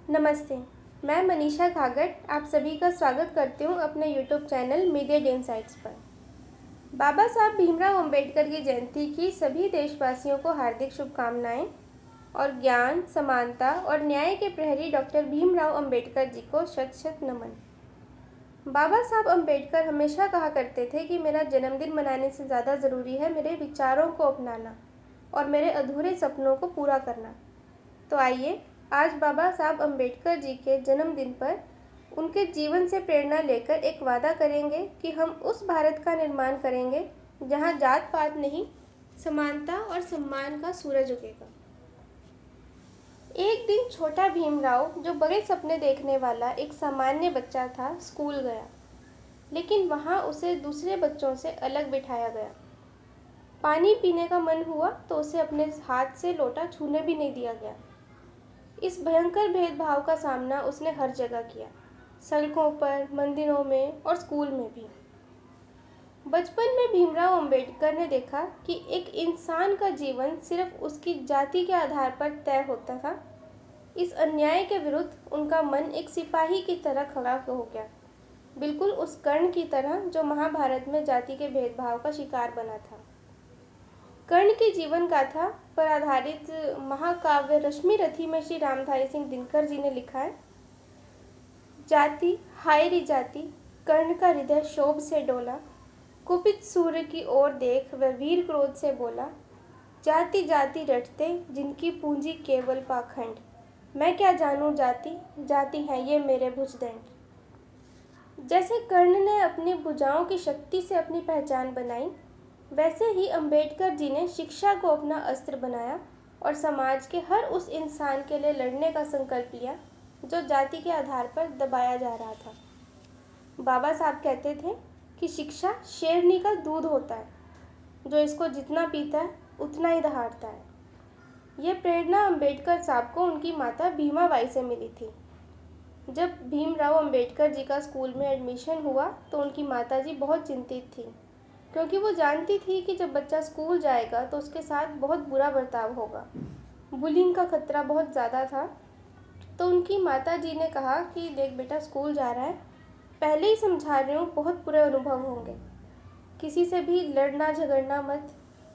नमस्ते। मैं मनीषा घागट आप सभी का स्वागत करती हूँ अपने यूट्यूब चैनल मीडिया इनसाइट्स पर। बाबा साहब भीमराव अंबेडकर की जयंती की सभी देशवासियों को हार्दिक शुभकामनाएं और ज्ञान, समानता और न्याय के प्रहरी डॉक्टर भीमराव अंबेडकर जी को शत शत नमन। बाबा साहब अंबेडकर हमेशा कहा करते थे कि मेरा जन्मदिन मनाने से ज़्यादा ज़रूरी है मेरे विचारों को अपनाना और मेरे अधूरे सपनों को पूरा करना। तो आइए आज बाबा साहब अंबेडकर जी के जन्मदिन पर उनके जीवन से प्रेरणा लेकर एक वादा करेंगे कि हम उस भारत का निर्माण करेंगे जहां जात पात नहीं, समानता और सम्मान का सूरज उगेगा। एक दिन छोटा भीमराव, जो बड़े सपने देखने वाला एक सामान्य बच्चा था, स्कूल गया। लेकिन वहां उसे दूसरे बच्चों से अलग बिठाया गया। पानी पीने का मन हुआ तो उसे अपने हाथ से लोटा छूने भी नहीं दिया गया। इस भयंकर भेदभाव का सामना उसने हर जगह किया, सड़कों पर, मंदिरों में और स्कूल में भी। बचपन में भीमराव अंबेडकर ने देखा कि एक इंसान का जीवन सिर्फ उसकी जाति के आधार पर तय होता था। इस अन्याय के विरुद्ध उनका मन एक सिपाही की तरह खड़ा हो गया, बिल्कुल उस कर्ण की तरह जो महाभारत में जाति के भेदभाव का शिकार बना था। कर्ण की जीवन गाथा पर आधारित महाकाव्य रश्मि रथी में श्री रामधारी सिंह दिनकर जी ने लिखा है, जाति हाय री जाति, कर्ण का हृदय शोभ से डोला, कुपित सूर्य की ओर देख वह वीर क्रोध से बोला, जाति जाति रटते जिनकी पूंजी केवल पाखंड, मैं क्या जानूं जाति, जाति है ये मेरे भुजदंड। जैसे कर्ण ने अपनी भुजाओं की शक्ति से अपनी पहचान बनाई, वैसे ही अंबेडकर जी ने शिक्षा को अपना अस्त्र बनाया और समाज के हर उस इंसान के लिए लड़ने का संकल्प लिया जो जाति के आधार पर दबाया जा रहा था। बाबा साहब कहते थे कि शिक्षा शेरनी का दूध होता है, जो इसको जितना पीता है उतना ही दहाड़ता है। यह प्रेरणा अंबेडकर साहब को उनकी माता भीमाबाई से मिली थी। जब भीमराव अंबेडकर जी का स्कूल में एडमिशन हुआ तो उनकी माता जी बहुत चिंतित थी, क्योंकि वो जानती थी कि जब बच्चा स्कूल जाएगा तो उसके साथ बहुत बुरा बर्ताव होगा। बुलिंग का खतरा बहुत ज़्यादा था। तो उनकी माता जी ने कहा कि देख बेटा, स्कूल जा रहा है, पहले ही समझा रही हूँ, बहुत बुरे अनुभव होंगे। किसी से भी लड़ना झगड़ना मत,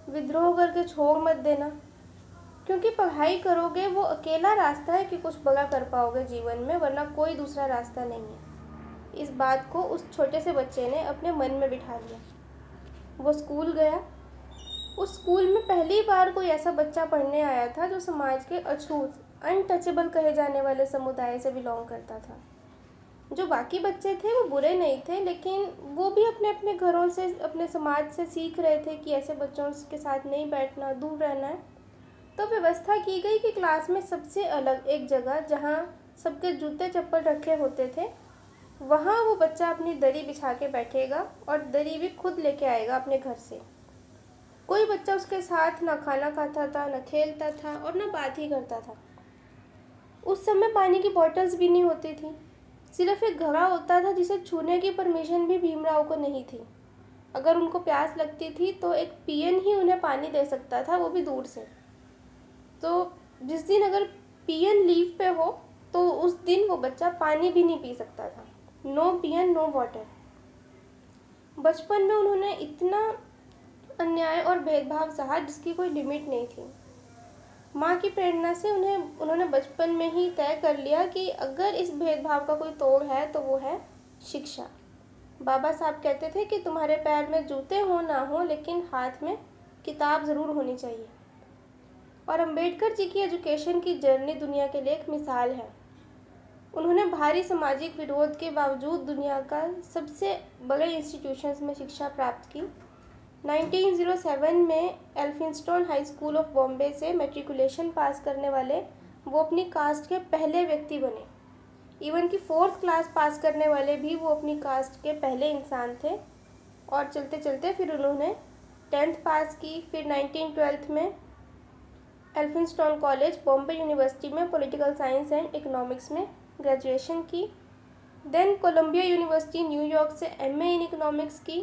विद्रोह करके छोड़ मत देना, क्योंकि पढ़ाई करोगे वो अकेला रास्ता है कि कुछ बड़ा कर पाओगे जीवन में, वरना कोई दूसरा रास्ता नहीं है। इस बात को उस छोटे से बच्चे ने अपने मन में बिठा लिया। वो स्कूल गया। उस स्कूल में पहली बार कोई ऐसा बच्चा पढ़ने आया था जो समाज के अछूत, अनटचेबल कहे जाने वाले समुदाय से बिलोंग करता था। जो बाकी बच्चे थे वो बुरे नहीं थे, लेकिन वो भी अपने अपने घरों से, अपने समाज से सीख रहे थे कि ऐसे बच्चों के साथ नहीं बैठना, दूर रहना है। तो व्यवस्था की गई कि क्लास में सबसे अलग एक जगह, जहाँ सबके जूते चप्पल रखे होते थे, वहाँ वो बच्चा अपनी दरी बिछा के बैठेगा और दरी भी खुद लेके आएगा अपने घर से। कोई बच्चा उसके साथ ना खाना खाता था, ना खेलता था और ना बात ही करता था। उस समय पानी की बॉटल्स भी नहीं होती थी, सिर्फ एक घड़ा होता था जिसे छूने की परमिशन भी भीमराव को नहीं थी। अगर उनको प्यास लगती थी तो एक पीएन ही उन्हें पानी दे सकता था, वो भी दूर से। तो जिस दिन अगर पीएन लीव पे हो तो उस दिन वो बच्चा पानी भी नहीं पी सकता था। नो पीएन नो वाटर। बचपन में उन्होंने इतना अन्याय और भेदभाव सहा जिसकी कोई लिमिट नहीं थी। माँ की प्रेरणा से उन्होंने बचपन में ही तय कर लिया कि अगर इस भेदभाव का कोई तोड़ है तो वो है शिक्षा। बाबा साहब कहते थे कि तुम्हारे पैर में जूते हो ना हो, लेकिन हाथ में किताब ज़रूर होनी चाहिए। और अंबेडकर जी की एजुकेशन की जर्नी दुनिया के लिए एक मिसाल है। उन्होंने भारी सामाजिक विरोध के बावजूद दुनिया का सबसे बड़े इंस्टीट्यूशंस में शिक्षा प्राप्त की। 1907 में Elphinstone high school of Bombay से मैट्रिकुलेशन पास करने वाले वो अपनी कास्ट के पहले व्यक्ति बने। इवन की 4th क्लास पास करने वाले भी वो अपनी कास्ट के पहले इंसान थे। और चलते चलते फिर उन्होंने 10th पास की, फिर 1912 में एल्फिंस्टन कॉलेज, बॉम्बे यूनिवर्सिटी में पॉलिटिकल साइंस एंड इकोनॉमिक्स में ग्रेजुएशन की। देन कोलंबिया यूनिवर्सिटी न्यूयॉर्क से एमए इन इकोनॉमिक्स की।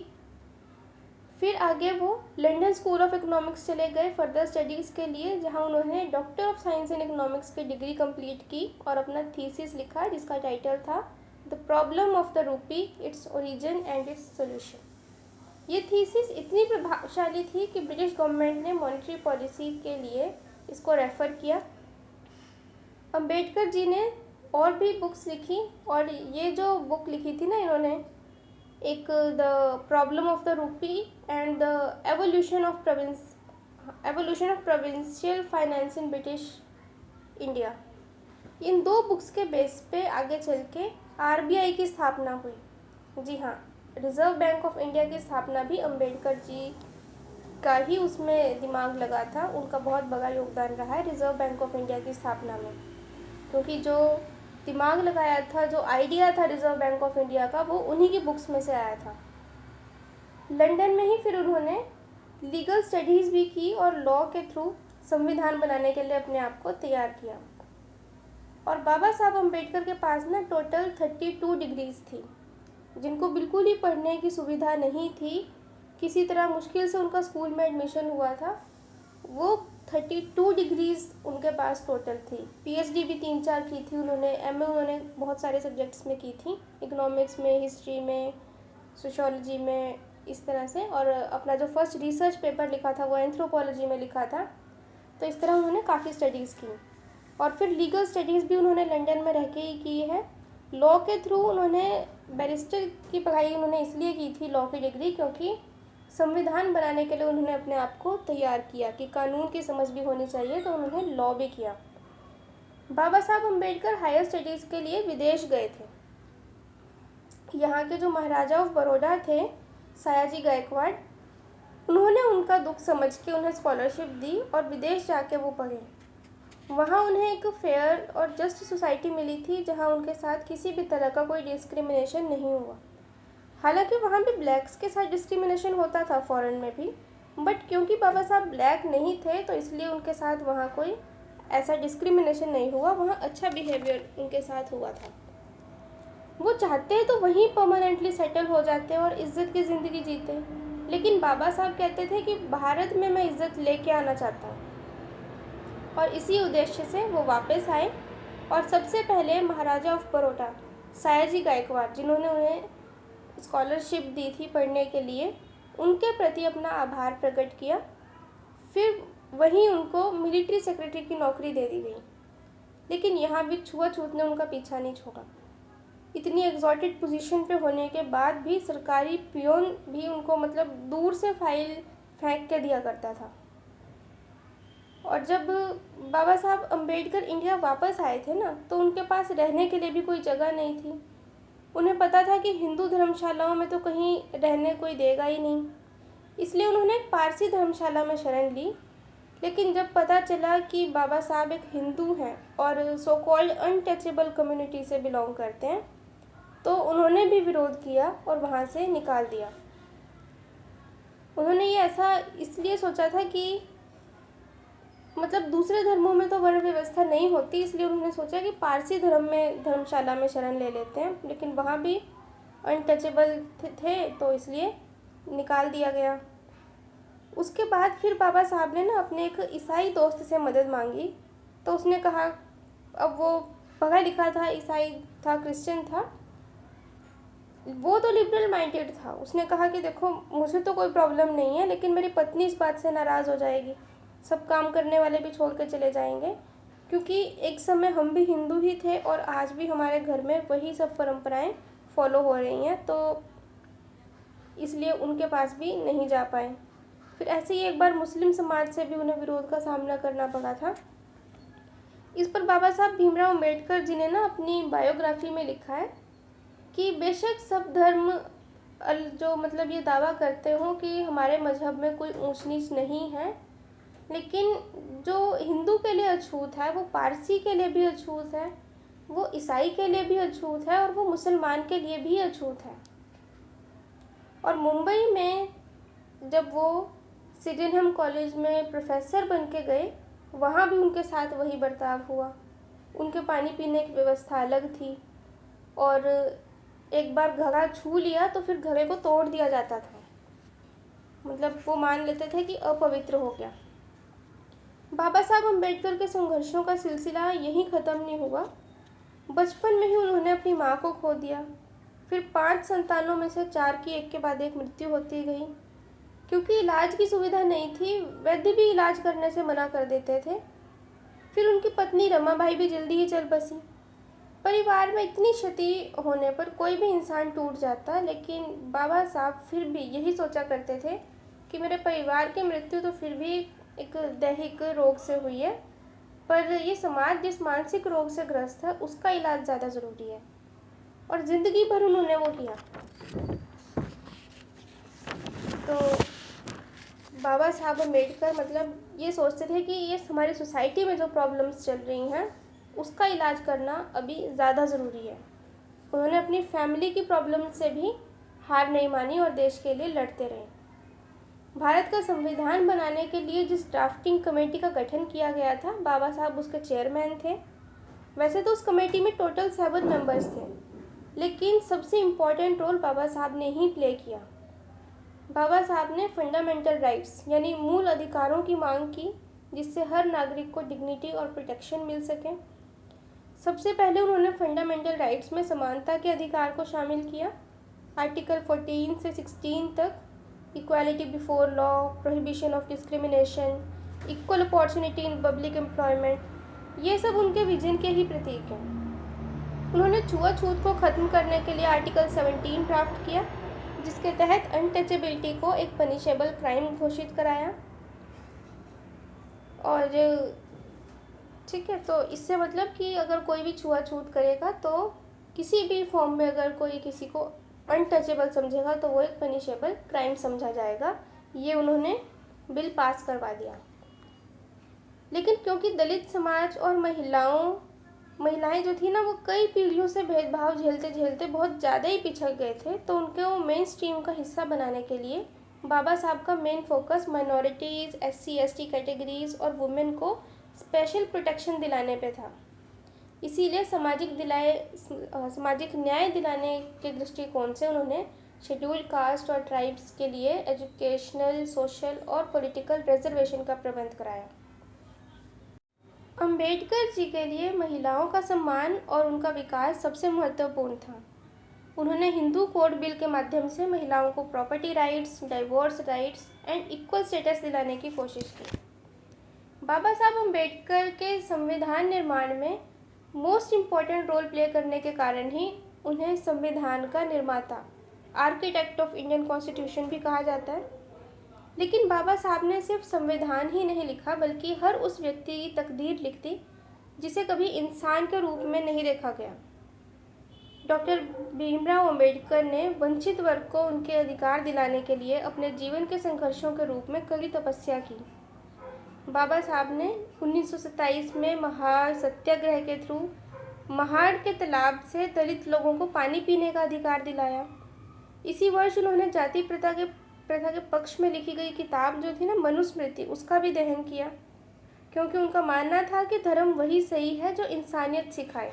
फिर आगे वो लंदन स्कूल ऑफ इकोनॉमिक्स चले गए फर्दर स्टडीज़ के लिए, जहाँ उन्होंने doctor of science in economics की डिग्री कंप्लीट की और अपना थीसिस लिखा जिसका टाइटल था द प्रॉब्लम ऑफ द रूपी, its origin and its solution. ये थीसिस इतनी प्रभावशाली थी कि ब्रिटिश गवर्नमेंट ने मॉनेटरी पॉलिसी के लिए इसको रेफ़र किया। अंबेडकर जी ने और भी बुक्स लिखी, और ये जो बुक लिखी थी ना इन्होंने, एक the problem of the rupee and the evolution of provincial finance in British India, इन दो बुक्स के बेस पे आगे चल के आरबीआई की स्थापना हुई। जी हाँ, रिज़र्व बैंक ऑफ इंडिया की स्थापना भी अंबेडकर जी का ही उसमें दिमाग लगा था, उनका बहुत बड़ा योगदान रहा है रिज़र्व बैंक ऑफ इंडिया की स्थापना में, क्योंकि जो दिमाग लगाया था, जो आइडिया था रिज़र्व बैंक ऑफ इंडिया का, वो उन्हीं की बुक्स में से आया था। लंदन में ही फिर उन्होंने लीगल स्टडीज़ भी की और लॉ के थ्रू संविधान बनाने के लिए अपने आप को तैयार किया। और बाबा साहब अम्बेडकर के पास ना टोटल 32 डिग्रीज़ थी, जिनको बिल्कुल ही पढ़ने की सुविधा नहीं थी, किसी तरह मुश्किल से उनका स्कूल में एडमिशन हुआ था। वो 32 डिग्रीज़ उनके पास टोटल थी। पीएचडी भी 3-4 की थी उन्होंने, एमए उन्होंने बहुत सारे सब्जेक्ट्स में की थी, इकोनॉमिक्स में, हिस्ट्री में, सोशियोलॉजी में, इस तरह से। और अपना जो फर्स्ट रिसर्च पेपर लिखा था वो एंथ्रोपोलॉजी में लिखा था। तो इस तरह उन्होंने काफ़ी स्टडीज़ की। और फिर लीगल स्टडीज़ भी उन्होंने लंदन में रह के ही की है। लॉ के थ्रू उन्होंने बैरिस्टर की पढ़ाई उन्होंने इसलिए की थी, लॉ की डिग्री, क्योंकि संविधान बनाने के लिए उन्होंने अपने आप को तैयार किया कि कानून की समझ भी होनी चाहिए, तो उन्होंने लॉ भी किया। बाबा साहब अम्बेडकर हायर स्टडीज़ के लिए विदेश गए थे। यहाँ के जो महाराजा ऑफ बड़ौदा थे, सयाजी गायकवाड़, उन्होंने उनका दुख समझ के उन्हें स्कॉलरशिप दी और विदेश जाके वो पढ़े। वहाँ उन्हें एक फेयर और जस्ट सोसाइटी मिली थी, जहाँ उनके साथ किसी भी तरह का कोई डिस्क्रिमिनेशन नहीं हुआ। हालांकि वहाँ भी ब्लैक्स के साथ डिस्क्रिमिनेशन होता था फॉरेन में भी, बट क्योंकि बाबा साहब ब्लैक नहीं थे तो इसलिए उनके साथ वहाँ कोई ऐसा डिस्क्रिमिनेशन नहीं हुआ, वहाँ अच्छा बिहेवियर उनके साथ हुआ था। वो चाहते तो वहीं परमानेंटली सेटल हो जाते और इज़्ज़त की ज़िंदगी जीते, लेकिन बाबा साहब कहते थे कि भारत में मैं इज़्ज़त लेके आना चाहता हूँ, और इसी उद्देश्य से वो वापस आए। और सबसे पहले महाराजा ऑफ बड़ौदा सयाजी गायकवाड़, जिन्होंने उन्हें स्कॉलरशिप दी थी पढ़ने के लिए, उनके प्रति अपना आभार प्रकट किया। फिर वहीं उनको मिलिट्री सेक्रेटरी की नौकरी दे दी गई, लेकिन यहाँ भी छुआछूत ने उनका पीछा नहीं छोड़ा। इतनी एग्जॉटिक पोजीशन पे होने के बाद भी सरकारी पियोन भी उनको मतलब दूर से फाइल फेंक के दिया करता था। और जब बाबा साहब अम्बेडकर इंडिया वापस आए थे ना, तो उनके पास रहने के लिए भी कोई जगह नहीं थी। उन्हें पता था कि हिंदू धर्मशालाओं में तो कहीं रहने कोई देगा ही नहीं, इसलिए उन्होंने एक पारसी धर्मशाला में शरण ली। लेकिन जब पता चला कि बाबा साहब एक हिंदू हैं और सो कॉल्ड अनटचेबल कम्युनिटी से बिलोंग करते हैं, तो उन्होंने भी विरोध किया और वहाँ से निकाल दिया। उन्होंने ये ऐसा इसलिए सोचा था कि मतलब दूसरे धर्मों में तो वर्ण व्यवस्था नहीं होती, इसलिए उन्होंने सोचा कि पारसी धर्म में धर्मशाला में शरण ले लेते हैं, लेकिन वहाँ भी अनटचेबल थे तो इसलिए निकाल दिया गया। उसके बाद फिर बाबा साहब ने ना अपने एक ईसाई दोस्त से मदद मांगी, तो उसने कहा, अब वो पढ़ा लिखा था, ईसाई था, क्रिश्चियन था, वो तो लिबरल माइंडेड था। उसने कहा कि देखो मुझे तो कोई प्रॉब्लम नहीं है, लेकिन मेरी पत्नी इस बात से नाराज़ हो जाएगी, सब काम करने वाले भी छोड़ कर चले जाएंगे, क्योंकि एक समय हम भी हिंदू ही थे और आज भी हमारे घर में वही सब परंपराएं फॉलो हो रही हैं, तो इसलिए उनके पास भी नहीं जा पाए। फिर ऐसे ही एक बार मुस्लिम समाज से भी उन्हें विरोध का सामना करना पड़ा था। इस पर बाबा साहब भीमराव अम्बेडकर जी ने ना अपनी बायोग्राफी में लिखा है कि बेशक सब धर्म जो मतलब ये दावा करते हो कि हमारे मजहब में कोई ऊंच नीच नहीं है, लेकिन जो हिंदू के लिए अछूत है वो पारसी के लिए भी अछूत है, वो ईसाई के लिए भी अछूत है और वो मुसलमान के लिए भी अछूत है। और मुंबई में जब वो सिडेनहम कॉलेज में प्रोफेसर बन के गए, वहाँ भी उनके साथ वही बर्ताव हुआ। उनके पानी पीने की व्यवस्था अलग थी, और एक बार घड़ा छू लिया तो फिर घड़े को तोड़ दिया जाता था। मतलब वो मान लेते थे कि अपवित्र हो गया। बाबा साहब अम्बेडकर के संघर्षों का सिलसिला यहीं ख़त्म नहीं हुआ। बचपन में ही उन्होंने अपनी माँ को खो दिया। फिर 5 संतानों में से 4 की एक के बाद एक मृत्यु होती गई। क्योंकि इलाज की सुविधा नहीं थी, वैद्य भी इलाज करने से मना कर देते थे। फिर उनकी पत्नी रमाबाई भी जल्दी ही चल बसी। परिवार में इतनी क्षति होने पर कोई भी इंसान टूट जाता, लेकिन बाबा साहब फिर भी यही सोचा करते थे कि मेरे परिवार की मृत्यु तो फिर भी एक दैहिक रोग से हुई है, पर ये समाज जिस मानसिक रोग से ग्रस्त है उसका इलाज ज़्यादा ज़रूरी है। और ज़िंदगी भर उन्होंने वो किया। तो बाबा साहब अम्बेडकर मतलब ये सोचते थे कि ये हमारी सोसाइटी में जो प्रॉब्लम्स चल रही हैं उसका इलाज करना अभी ज़्यादा ज़रूरी है। उन्होंने अपनी फैमिली की प्रॉब्लम से भी हार नहीं मानी और देश के लिए लड़ते रहे। भारत का संविधान बनाने के लिए जिस ड्राफ्टिंग कमेटी का गठन किया गया था, बाबा साहब उसके चेयरमैन थे। वैसे तो उस कमेटी में टोटल 7 मेंबर्स थे, लेकिन सबसे इम्पोर्टेंट रोल बाबा साहब ने ही प्ले किया। बाबा साहब ने फंडामेंटल राइट्स यानी मूल अधिकारों की मांग की, जिससे हर नागरिक को डिग्निटी और प्रोटेक्शन मिल सके। सबसे पहले उन्होंने फंडामेंटल राइट्स में समानता के अधिकार को शामिल किया। आर्टिकल 14 से 16 तक equality before law, prohibition of discrimination, equal opportunity in public employment, ये सब उनके विजन के ही प्रतीक हैं। उन्होंने छुआछूत को ख़त्म करने के लिए आर्टिकल 17 ड्राफ्ट किया, जिसके तहत अनटचेबिलिटी को एक पनिशेबल क्राइम घोषित कराया। और ठीक है, तो इससे मतलब कि अगर कोई भी छुआछूत करेगा तो किसी भी फॉर्म में अगर कोई किसी को अनटचेबल समझेगा तो वो एक पनिशेबल क्राइम समझा जाएगा। ये उन्होंने बिल पास करवा दिया। लेकिन क्योंकि दलित समाज और महिलाएं जो थी ना, वो कई पीढ़ियों से भेदभाव झेलते झेलते बहुत ज़्यादा ही पिछड़ गए थे, तो उनके वो मेन स्ट्रीम का हिस्सा बनाने के लिए बाबा साहब का main focus minorities, SC/ST categories और वुमेन को स्पेशल प्रोटेक्शन दिलाने पे था। इसीलिए सामाजिक न्याय दिलाने के दृष्टिकोण से उन्होंने शेड्यूल्ड कास्ट और ट्राइब्स के लिए एजुकेशनल, सोशल और पॉलिटिकल रिजर्वेशन का प्रबंध कराया। अंबेडकर जी के लिए महिलाओं का सम्मान और उनका विकास सबसे महत्वपूर्ण था। उन्होंने हिंदू कोड बिल के माध्यम से महिलाओं को property rights, divorce rights and equal status दिलाने की कोशिश की। बाबा साहब अम्बेडकर के संविधान निर्माण में मोस्ट इम्पॉर्टेंट रोल प्ले करने के कारण ही उन्हें संविधान का निर्माता, आर्किटेक्ट ऑफ इंडियन कॉन्स्टिट्यूशन भी कहा जाता है। लेकिन बाबा साहब ने सिर्फ संविधान ही नहीं लिखा, बल्कि हर उस व्यक्ति की तकदीर लिख दी जिसे कभी इंसान के रूप में नहीं देखा गया। डॉक्टर भीमराव अंबेडकर ने वंचित वर्ग को उनके अधिकार दिलाने के लिए अपने जीवन के संघर्षों के रूप में कड़ी तपस्या की। बाबा साहब ने 1927 में महार सत्याग्रह के थ्रू महाड़ के तालाब से दलित लोगों को पानी पीने का अधिकार दिलाया। इसी वर्ष उन्होंने जाति प्रथा के पक्ष में लिखी गई किताब जो थी ना, मनुस्मृति, उसका भी दहन किया, क्योंकि उनका मानना था कि धर्म वही सही है जो इंसानियत सिखाए,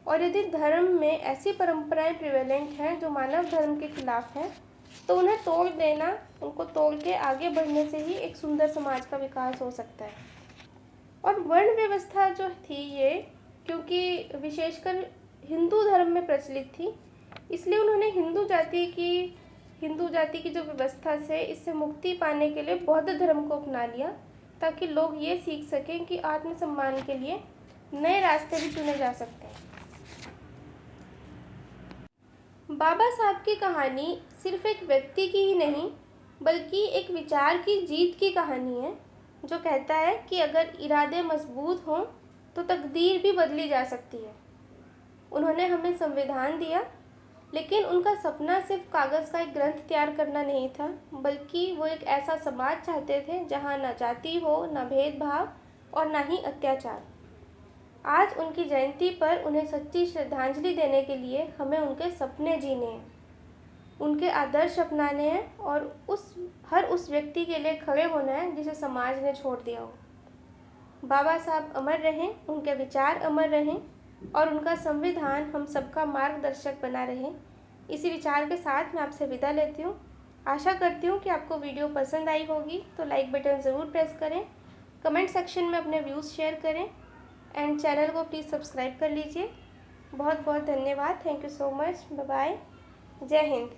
और यदि धर्म में ऐसी परंपराएं प्रिवेलेंट हैं जो मानव धर्म के खिलाफ हैं, तो उन्हें तोड़ देना, उनको तोड़ के आगे बढ़ने से ही एक सुंदर समाज का विकास हो सकता है। और वर्ण व्यवस्था जो थी ये, क्योंकि विशेषकर हिंदू धर्म में प्रचलित थी, इसलिए उन्होंने हिंदू जाति की जो व्यवस्था से इससे मुक्ति पाने के लिए बौद्ध धर्म को अपना लिया, ताकि लोग ये सीख सकें कि आत्मसम्मान के लिए नए रास्ते भी चुने जा सकते हैं। बाबा साहब की कहानी सिर्फ एक व्यक्ति की ही नहीं, बल्कि एक विचार की जीत की कहानी है, जो कहता है कि अगर इरादे मजबूत हों तो तकदीर भी बदली जा सकती है। उन्होंने हमें संविधान दिया, लेकिन उनका सपना सिर्फ कागज़ का एक ग्रंथ तैयार करना नहीं था, बल्कि वो एक ऐसा समाज चाहते थे जहाँ ना जाति हो, ना भेदभाव और ना ही अत्याचार। आज उनकी जयंती पर उन्हें सच्ची श्रद्धांजलि देने के लिए हमें उनके सपने जीने हैं, उनके आदर्श अपनाने हैं और हर उस व्यक्ति के लिए खड़े होना है जिसे समाज ने छोड़ दिया हो। बाबा साहब अमर रहें, उनके विचार अमर रहें और उनका संविधान हम सबका मार्गदर्शक बना रहे। इसी विचार के साथ मैं आपसे विदा लेती हूँ। आशा करती हूँ कि आपको वीडियो पसंद आई होगी, तो लाइक बटन ज़रूर प्रेस करें, कमेंट सेक्शन में अपने व्यूज़ शेयर करें एंड चैनल को प्लीज़ सब्सक्राइब कर लीजिए। बहुत बहुत धन्यवाद। Thank you so much. Bye bye. जय हिंद।